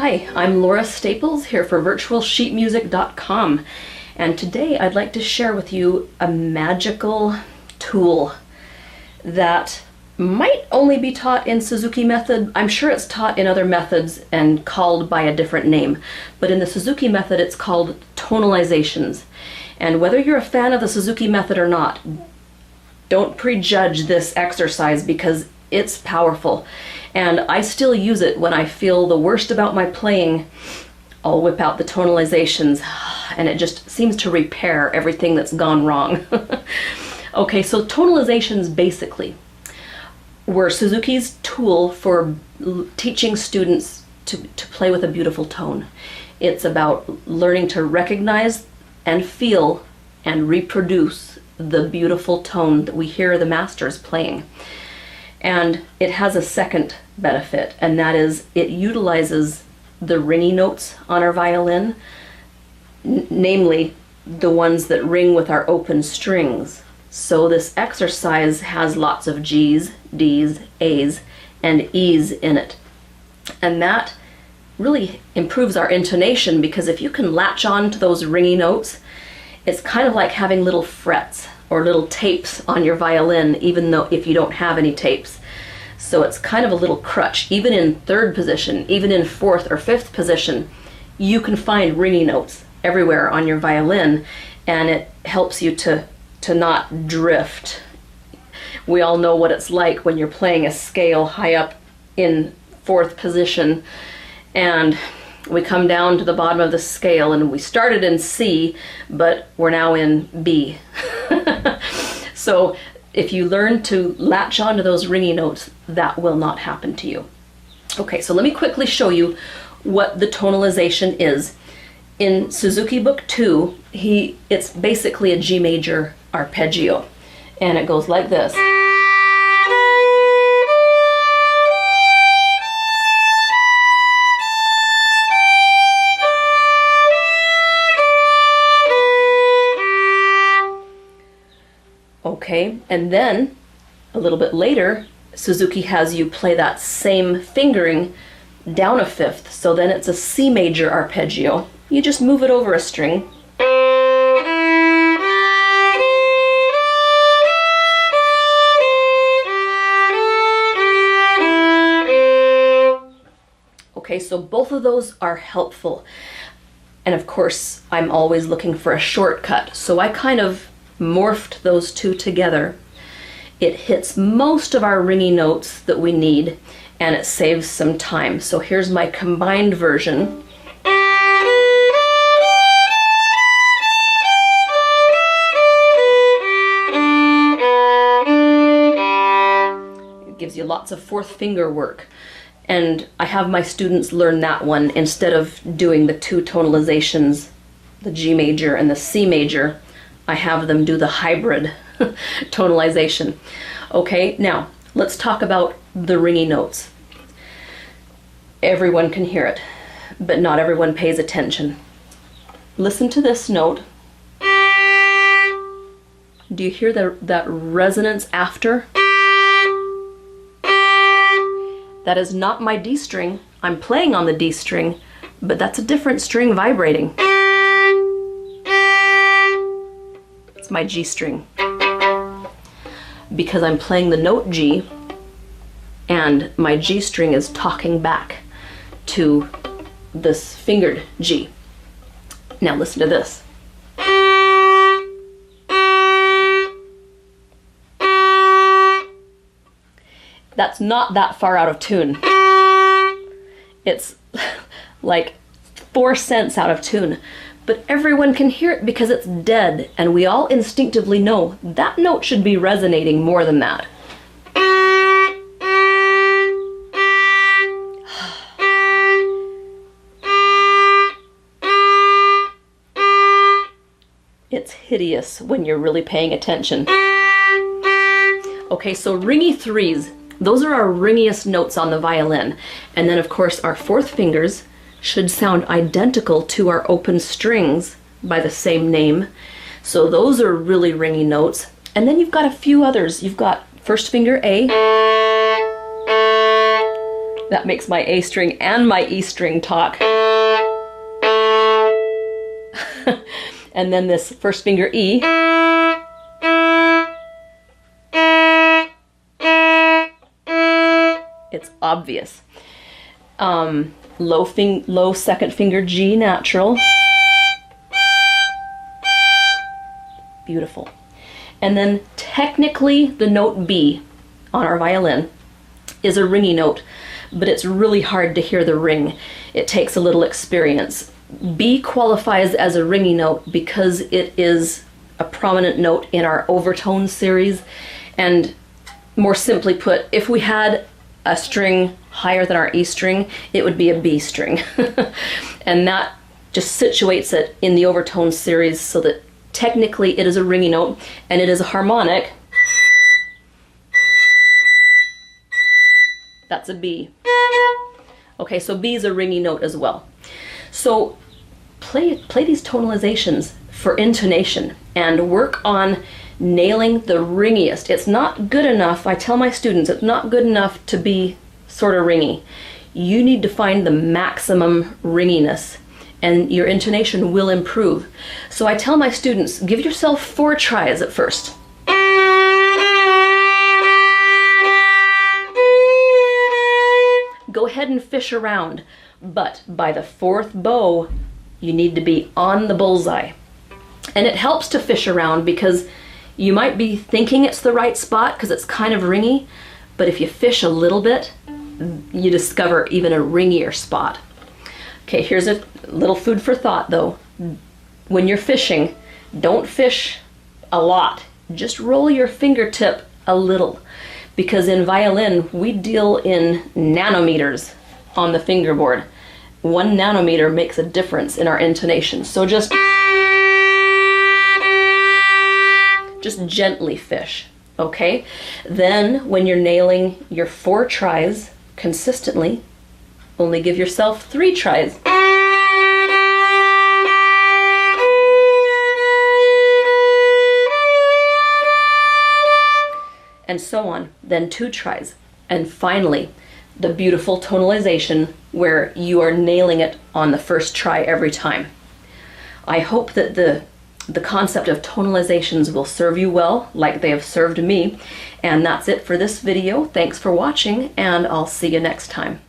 Hi, I'm Laura Staples here for virtualsheetmusic.com, and today I'd like to share with you a magical tool that might only be taught in Suzuki method. I'm sure it's taught in other methods and called by a different name, but in the Suzuki method it's called tonalizations. And whether you're a fan of the Suzuki method or not, don't prejudge this exercise because it's powerful. And I still use it when I feel the worst about my playing. I'll whip out the tonalizations and it just seems to repair everything that's gone wrong. Okay, so tonalizations basically were Suzuki's tool for teaching students to play with a beautiful tone. It's about learning to recognize and feel and reproduce the beautiful tone that we hear the masters playing. And it has a second benefit, and that is it utilizes the ringy notes on our violin, namely the ones that ring with our open strings. So this exercise has lots of G's, D's, A's, and E's in it. And that really improves our intonation, because if you can latch on to those ringy notes, it's kind of like having little frets or little tapes on your violin, even though if you don't have any tapes. So it's kind of a little crutch. Even in third position, even in fourth or fifth position, you can find ringy notes everywhere on your violin, and it helps you to not drift. We all know what it's like when you're playing a scale high up in fourth position and we come down to the bottom of the scale and we started in C, but we're now in B. So if you learn to latch onto those ringy notes, that will not happen to you. Okay, so let me quickly show you what the tonalization is. In Suzuki Book 2, it's basically a G major arpeggio, and it goes like this. Okay, and then a little bit later, Suzuki has you play that same fingering down a fifth, so then it's a C major arpeggio. You just move it over a string. Okay, so both of those are helpful. And of course, I'm always looking for a shortcut, so I kind of morphed those two together. It hits most of our ringy notes that we need, and it saves some time. So here's my combined version. It gives you lots of fourth finger work. And I have my students learn that one instead of doing the two tonalizations, the G major and the C major. I have them do the hybrid tonalization. Okay, now let's talk about the ringy notes. Everyone can hear it, but not everyone pays attention. Listen to this note. Do you hear that resonance after? That is not my D string. I'm playing on the D string, but that's a different string vibrating. It's my G string. Because I'm playing the note G, and my G string is talking back to this fingered G. Now listen to this. That's not that far out of tune. It's like 4 cents out of tune, but everyone can hear it because it's dead, and we all instinctively know that note should be resonating more than that. It's hideous when you're really paying attention. Okay, so ringy threes. Those are our ringiest notes on the violin. And then of course our fourth fingers should sound identical to our open strings by the same name. So those are really ringy notes. And then you've got a few others. You've got first finger A, That makes my A string and my E string talk. And then this first finger E. It's obvious. Low second finger G natural. Beautiful. And then technically the note B on our violin is a ringy note, but it's really hard to hear the ring. It takes a little experience. B qualifies as a ringy note because it is a prominent note in our overtone series. And more simply put, if we had a string higher than our E string, it would be a B string. And that just situates it in the overtone series so that technically it is a ringy note and it is a harmonic. That's a B. Okay, so B is a ringy note as well. So play these tonalizations for intonation and work on nailing the ringiest. It's not good enough, I tell my students, it's not good enough to be sort of ringy. You need to find the maximum ringiness and your intonation will improve. So I tell my students, give yourself 4 tries at first. Go ahead and fish around, but by the 4th bow, you need to be on the bullseye. And it helps to fish around because you might be thinking it's the right spot because it's kind of ringy, but if you fish a little bit, you discover even a ringier spot. Okay, here's a little food for thought though. When you're fishing, don't fish a lot. Just roll your fingertip a little, because in violin, we deal in nanometers on the fingerboard. 1 nanometer makes a difference in our intonation. So just gently fish, okay? Then when you're nailing your 4 tries consistently, only give yourself 3 tries. And so on, then 2 tries. And finally, the beautiful tonalization where you are nailing it on the first try every time. I hope that the concept of tonalizations will serve you well, like they have served me. And that's it for this video. Thanks for watching, and I'll see you next time.